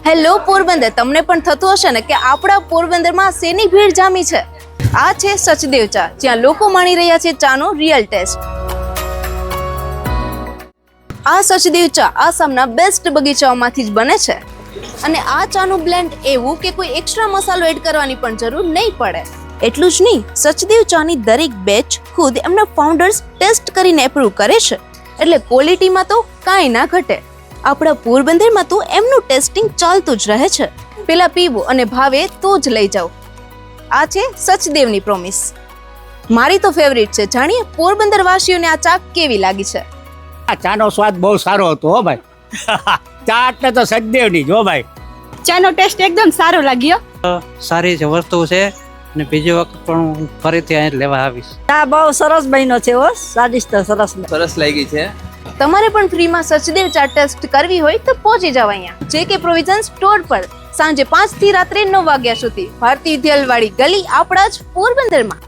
Hello Porbandar, તમને પણ થતું હશે ને કે આપણા પોરબંદરમાં શેની ભીડ જામી છે. આ છે સચદેવ ચા, જ્યાં લોકો માણી રહ્યા છે ચાનો રિયલ ટેસ્ટ. આ સચદેવ ચા આસામના બેસ્ટ બગીચાઓમાંથી જ બને છે અને આ ચાનું બ્લેન્ડ એવું કે કોઈ એક્સ્ટ્રા મસાલો એડ કરવાની પણ જરૂર નહીં પડે. એટલું જ નહીં, સચદેવ ચાની દરેક બેચ ખુદ એમના ફાઉન્ડર્સ ટેસ્ટ કરીને એપ્રૂવ કરે છે, એટલે ક્વોલિટીમાં તો કાંઈ ના ઘટે. આપણા પોરબંદરમાં તો એમનું ટેસ્ટિંગ ચાલતું જ રહે છે. પેલા પીવું અને ભાવે તો જ લઈ જાઓ. આ છે સચદેવની પ્રોમિસ. મારી તો ફેવરિટ છે. જાણીએ પોરબંદર વાસીઓને આ ચા કેવી લાગી છે. આ ચાનો સ્વાદ બહુ સારો હતો હો ભાઈ. ચા એટલે તો સચદેવની જ હો ભાઈ. ચાનો ટેસ્ટ એકદમ સારો લાગ્યો. સારી જ વસ્તુ છે અને બીજી વખત પણ હું ફરીથી અહીં લેવા આવીશ. ચા બહુ સરસ બન્યો છે હો, સ્વાદિષ્ટ સરસ લાગી છે. તમારે પણ ફ્રીમાં સચદેવ ચા ટેસ્ટ કરવી હોય તો પહોંચી જાવ અહીંયા JK પ્રોવિઝન સ્ટોર પર સાંજે 5 થી રાત્રે 9 વાગ્યા સુધી, ભારતી વિદ્યાલયવાળી ગલી, આપણા જ પોરબંદરમાં.